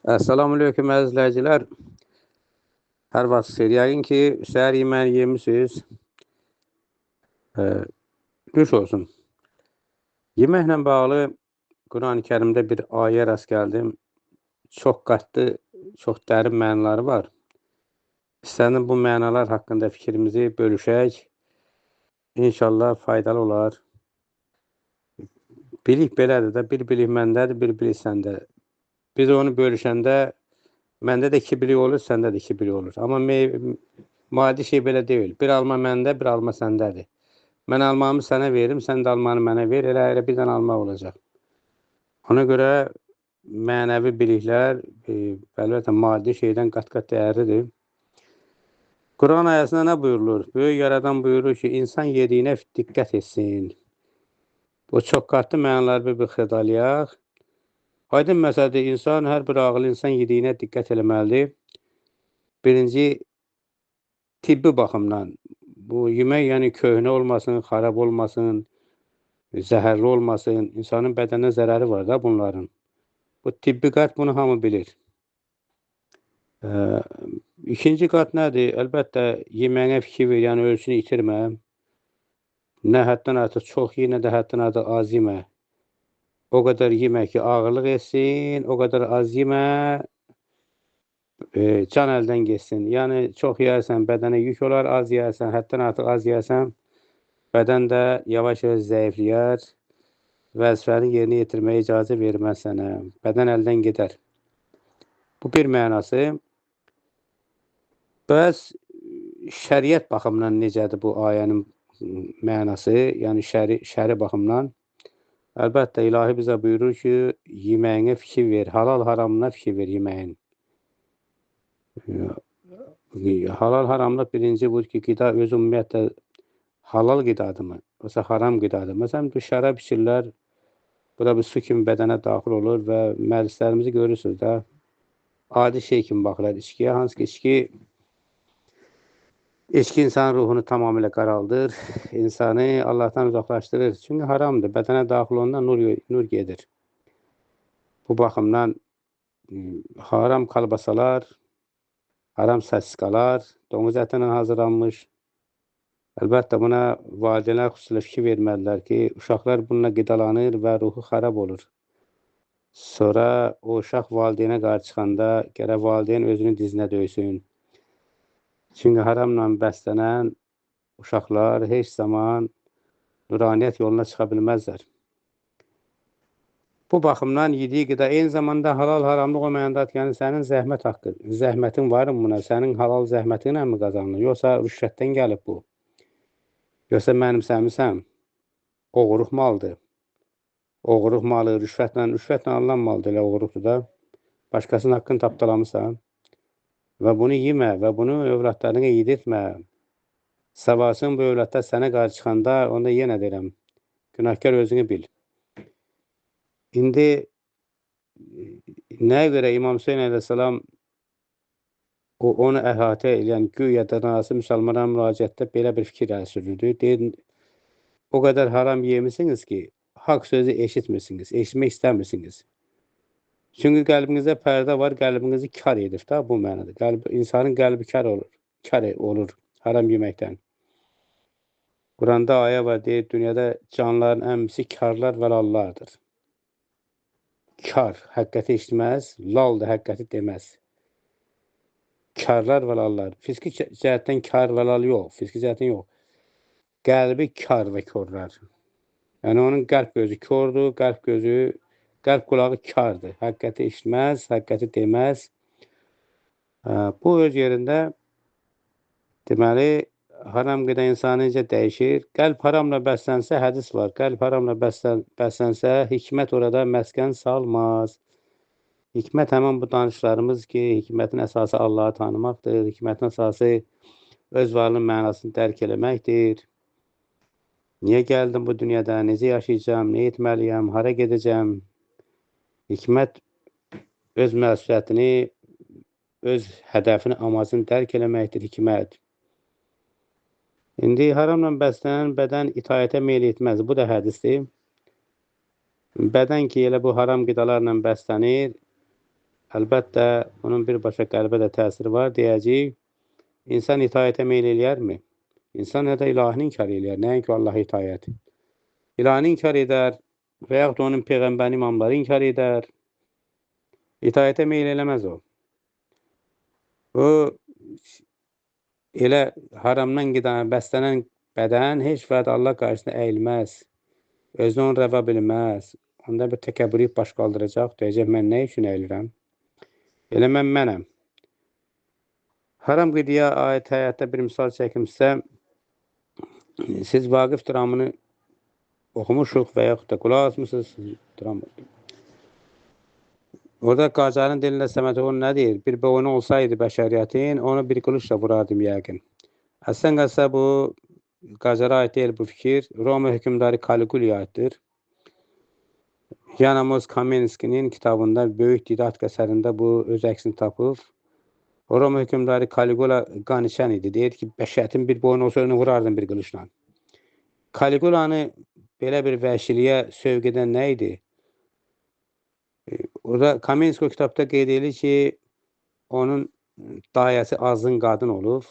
Assalamualaikum əziz izləyicilər. Hər vaxt yəqin ki, səhər yeməyi yemişsiniz. Düş olsun. Yeməklə bağlı Quran-ı Kərimdə bir ayə rast gəldim. Çox qatlı, çox dərin mənaları var. İstədim bu mənalar haqqında fikrimizi bölüşək. İnşallah faydalı olar. Bilik belədir də, bir bilik məndədir, bir bilik səndədir. Biz onu bölüşəndə məndə də 2 bilik olur, səndə də 2 bilik olur. Amma maddi şey belə deyil. Bir alma məndə, bir alma səndədir. Mən almamı sənə veririm, sən də almanı mənə ver, elə bir dənə alma olacaq. Ona görə mənəvi biliklər əlbəttə maddi şeydən qat-qat dəyərlidir. Quran ayəsində nə buyurulur? Böyük yaradan buyurur ki, insan yediyinə diqqət etsin. Bu çox qatlı mənaları bir xırdalayaq. Aydın məsələdir, insan, hər bir ağıllı insan yediyinə diqqət eləməlidir. Birinci, tibbi baxımdan. Bu yemək yəni köhnə olmasın, xarab olmasın, zəhərli olmasın. İnsanın bədəninə zərəri var da bunların. Bu tibbi qat bunu hamı bilir. İkinci qat nədir? Əlbəttə, yeməyinə fikir ver, yəni ölçünü itirmə. Nə həddən artıq çox ye, nə də həddən artıq az yemə. O qədər yemə ki, ağırlıq etsin, o qədər az yemə, can əldən geçsin. Yəni, çox yeyərsən, bədənə yük olar, az yeyərsən, həddən artıq az yeyərsən, bədən də yavaş-yavaş zəifləyər, vəzifəni yerinə yetirməyə icazə verməz sənə, bədən əldən gedər. Bu bir mənası. Bəs şəriət baxımından necədir bu ayənin mənası, yəni şəri baxımdan? Əlbəttə, ilahi bizə buyurur ki, yeməyinə fikir ver, halal haramına fikir ver yeməyin. Halal haramlıq birinci budur ki, qida öz ümumiyyətlə halal qidadımı, yoxsa haram qidadır. Məsələn, bu şərab içirlər, bu da bir su kimi bədənə daxil olur və məclislərimizi görürsünüz də, adi şey kimi baxırlar içkiyə, hansı ki, içki insanın ruhunu tamamilə qaraldır, insanı Allahdan uzaqlaşdırır. Çünki haramdır, bədənə daxil olundan nur gedir. Bu baxımdan haram kalbasalar, haram səsiskalar, domuz ətindən hazırlanmış. Əlbəttə, buna valideynlər xüsusilə fikir verməlilər ki, uşaqlar bununla qidalanır və ruhu xarab olur. Sonra o uşaq valideynə qarşı çıxanda gərək valideyn özünün dizinə döysün. Çünki haramla bəslənən uşaqlar heç zaman nuraniyyət yoluna çıxa bilməzlər. Bu baxımdan yediyi qida eyni zamanda halal haramlıq o mənadadır. Yəni, sənin zəhmət haqqı, zəhmətin var mı buna? Sənin halal zəhmətinlə mi qazanılır? Yoxsa rüşvətdən gəlib bu? Yoxsa mənimsəmirsən? Oğruq maldır. Oğruq malı, rüşvətlə alınan maldır, elə oğruqdur da. Başqasının haqqını tapdalamırsan. Və bunu yemə və bunu övladlarına yedirtmə. Savasın bu övladlar sənə qarşı çıxanda, onda yenə deyirəm, günahkar özünü bil. İndi nəyə görə İmam Hüseyin əleyhissalam onu əhatə edən güya dənası müsəlmana müraciətdə belə bir fikir sürürdü. Deyir, o qədər haram yemişsiniz ki, haqq sözü eşitmirsiniz, eşitmək istəmirsiniz. Çünki qəlbinizdə pərdə var, qəlbinizi kar edir da bu mənada. İnsanın qəlbi kar olur haram yeməkdən. Quranda ayə var, deyir, dünyada canların əmisi karlar və lallardır. Kar, həqiqəti eşitməz, lal da həqiqəti deməz. Karlar və lallar. Fiziki cəhətdən kar və lal yox, fiziki cəhətdən yox. Qəlbi kar və körlər. Yəni, onun qəlb gözü kördür, qəlb qulağı kardır. Həqiqəti eşitməz, həqiqəti deməz. Bu öz yerində deməli, haram qida insanı necə dəyişir? Qəlb haramla bəslənsə, hədis var. Qəlb haramla bəslənsə, hikmət orada məskən salmaz. Hikmət həmən bu danışlarımız ki, hikmətin əsası Allahı tanımaqdır. Hikmətin əsası öz varlığın mənasını dərk eləməkdir. Niyə gəldim bu dünyada? Necə yaşayacağım? Nə etməliyəm? Hara gedəcəm? Hikmət öz məsuliyyətini, öz hədəfini, amacını dərk eləməkdir hikmət. İndi haramla bəslənən bədən itaətə meyl etməz. Bu da hədisdir. Bədən ki, elə bu haram qidalarla bəslənir, əlbəttə onun birbaşa qəlbə də təsiri var. Deyəcəyik, insan itaətə meyl eləyərmi? İnsan ya da ilahini inkar eləyər, nəinki Allaha itaət. İlahini inkar edər və yaxud da onun peyğəmbərin imamları inkar edər. İtaətə meyl eləməz o. O, elə haramdan qidan, bəslənən bədən heç vaxt Allah qarşısında əyilməz. Özünü onu rəva bilməz. Onda bir təkəbbürü baş qaldıracaq. Deyəcək, mən nə üçün əyilirəm? Elə mənəm. Haram qidiyə aid həyatda bir misal çəkimsə, siz Vaqif dramını oxumuşuq və yaxud da qulaq asmışsınız. Orada Qacarın dilində Səməd oğlu nə deyir? Bir boynu olsaydı bəşəriyyətin, onu bir qılıçla vurardım yəqin. Əslən qalsa bu Qacara aid deyil bu fikir. Roma hökmdarı Kaliguliyə aiddir. Yanamos Kamenskinin kitabında Böyük Didaktik əsərində bu öz əksini tapıb. Roma hökmdarı Kaligula qan içən idi. Deyir ki, bəşəriyyətin bir boynu olsa onu vurardım bir qılıçla. Kaligulanı belə bir vəhşiliyə sövq edən nə idi? Orada Kamenski o kitabda qeyd edir ki, onun dayəsi azğın qadın olub.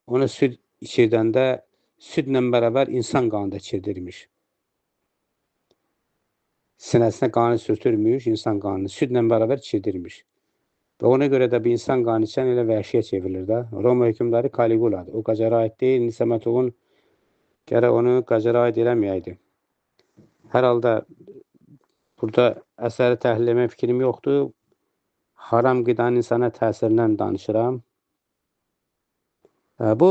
Ona süd içirdəndə südlə bərabər insan qanı da içirdirmiş. Sinəsinə qanı sürtürmüş, insan qanını südlə bərabər içirdirmiş. Və ona görə də bir insan qanı içən elə vəhşiyə çevrilir də. Roma hökmdarı Kaliguladır. O Qacara aid deyil. Səməd oğlun gərək onu Qacara aid eləməyəydi. Hər halda burada əsəri təhlil etmə fikrim yoxdur. Haram qidanın insana təsirindən danışıram. Bu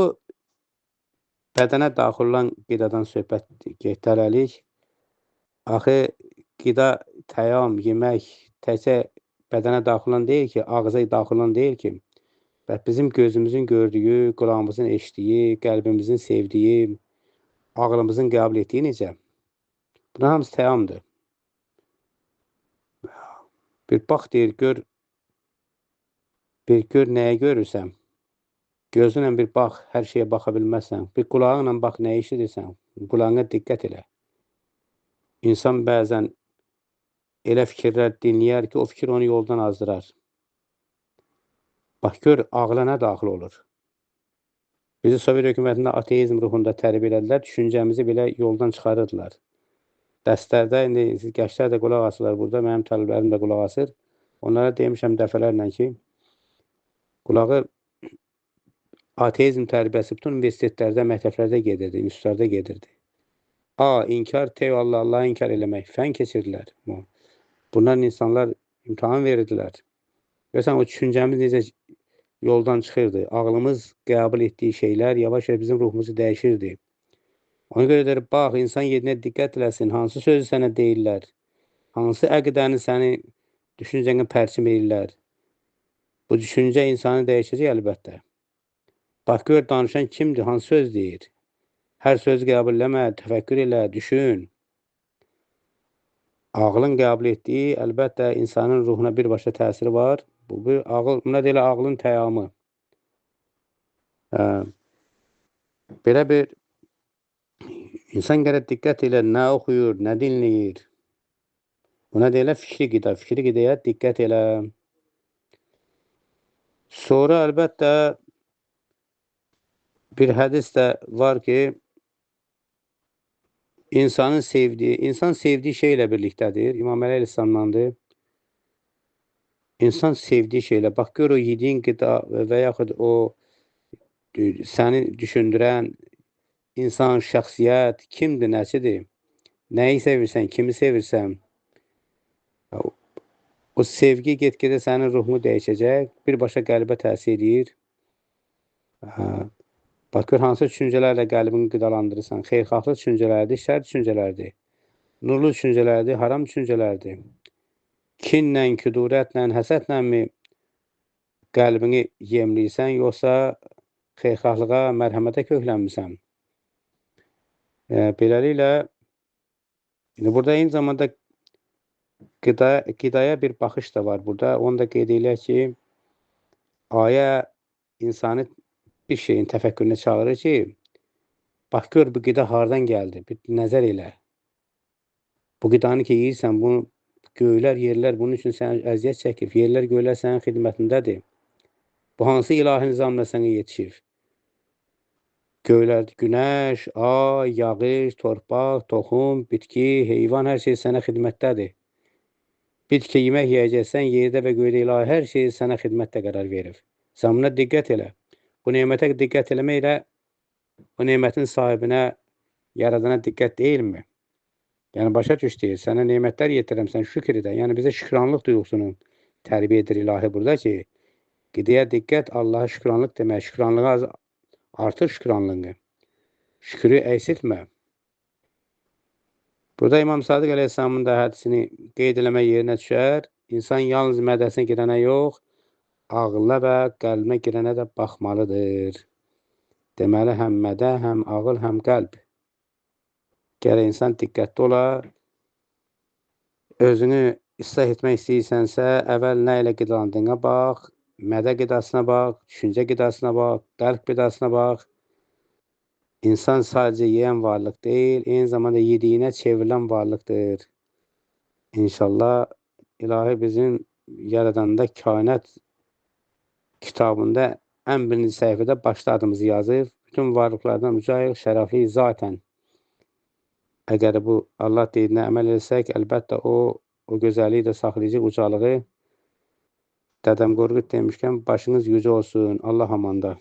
bədənə daxil olan qidadan söhbət getdələlik. Axı qida, təyam, yemək təkcə bədənə daxil olan deyil ki, ağza daxil olan deyil ki, bizim gözümüzün gördüyü, qulağımızın eşitdiyi, qəlbimizin sevdiyi, ağlımızın qəbul etdiyi necə? Bunlar hamısı təyamdır. Bir bax deyir, gör nəyə görürsən. Gözünlə bir bax, hər şeyə baxa bilməzsən. Bir qulağınla bax, nəyə eşidirsən. Qulağına diqqət elə. İnsan bəzən elə fikirlər dinləyər ki, o fikir onu yoldan azdırar. Bax, gör, ağla nə daxil olur. Bizi Sovet hökumətində ateizm ruhunda tərbiyə elədilər, düşüncəmizi belə yoldan çıxarırdılar. Dərslərdə, indi gənclər də qulaq asırlar burada, mənim tələbələrim də qulaq asır. Onlara demişəm dəfələrlə ki, qulağı ateizm tərbiyəsi bütün universitetlərdə, məktəblərdə gedirdi, institutlarda gedirdi. İnkar, Allah inkar eləmək, fən keçirdilər. Bunlar insanlar imtahan verirdilər. Görsən, o düşüncəmiz necə yoldan çıxırdı. Ağlımız qəbul etdiyi şeylər yavaş-yavaş bizim ruhumuzu dəyişirdi. Ona görə də bax, insan yerinə diqqət eləsin, hansı sözü sənə deyirlər, hansı əqidəni səni düşüncəni pərçim edirlər. Bu düşüncə insanı dəyişəcək əlbəttə. Bax, gör, danışan kimdir, hansı söz deyir. Hər sözü qəbul eləmə, təfəkkür elə, düşün. Ağlın qəbul etdiyi, əlbəttə, insanın ruhuna birbaşa təsiri var. Buna deyilə ağlın təyamı. Belə bir insan gərək diqqət elə, nə oxuyur, nə dinləyir. Buna deyilə fikri qida. Fikri qidaya diqqət elə. Sonra əlbəttə bir hədis də var ki, insan sevdiyi şeylə birlikdədir. İmam Əli Əleyhisselamdandır. İnsan sevdiyi şeylə, bax, gör o yediyin qida və yaxud o səni düşündürən insan, şəxsiyyət, kimdir, nəsidir? Nəyi sevirsən, kimi sevirsən? O sevgi get-gedə sənin ruhunu dəyişəcək, birbaşa qəlbə təsir edir. Bax, gör, hansı düşüncələrlə qəlbini qidalandırırsan. Xeyirxahlıq düşüncələrdir, şər düşüncələrdir. Nurlu düşüncələrdir, haram düşüncələrdir. Kinlə, küdurətlə, həsədlə mi qəlbini yemləyirsən, yoxsa xeyirxahlığa, mərhəmətə köklənmirsən? Beləliklə, burada eyni zamanda qidaya bir baxış da var burada. Onu da qeyd eləyək ki, ayə insanı bir şeyin təfəkkürünə çağırır ki, bax, gör, bu qida hardan gəldi, bir nəzər elə. Bu qidanı ki, yeyirsən, bunu göylər, yerlər bunun üçün sən əziyyət çəkir. Yerlər, göylər sənin xidmətindədir. Bu hansı ilahi nizamla sənə yetişir? Göylər, günəş, ay, yağış, torpaq, toxum, bitki, heyvan, hər şey sənə xidmətdədir. Bitki yemək yiyəcəksən, yerdə və göydə ilahi hər şey sənə xidmətdə qərar verir. Sən buna diqqət elə. Bu nemətə diqqət eləməklə bu nemətin sahibinə, yaradana diqqət deyilmi? Yəni başa düşdür, sənə nemətlər yetirəm, sən şükür edə. Yəni bizə şükranlıq duyğusunu tərbiyə edir ilahi burada ki, qidiyə diqqət, Allaha şükranlıq demək, şükranlığı artır şükranlığı. Şükürü əksiltmə. Burada İmam Sadiq Əleyhisselamın da hədisini qeyd eləmək yerinə düşər. İnsan yalnız mədəsinə girənə yox, ağılla və qəlbinə girənə də baxmalıdır. Deməli, həm mədə, həm ağıl, həm qəlb. Gərək insan diqqətli ola. Özünü islah etmək istəyirsənsə, əvvəl nə ilə qidalandığına bax, mədə qidasına bax, düşüncə qidasına bax, qəlb qidasına bax. İnsan sadəcə yeyən varlıq deyil, eyni zamanda yediyinə çevrilən varlıqdır. İnşallah ilahi bizim yaradanda kainat kitabında ən birinci səhifədə başda adımızı yazıb, bütün varlıqlardan ucayıq, şərəfli zaten. Əgər bu Allah deyilənə əməl etsək, əlbəttə o gözəlliyi də saxlayacaq, ucalığı. Dədəm Qorqud demişkən, başınız yüce olsun, Allah amanda.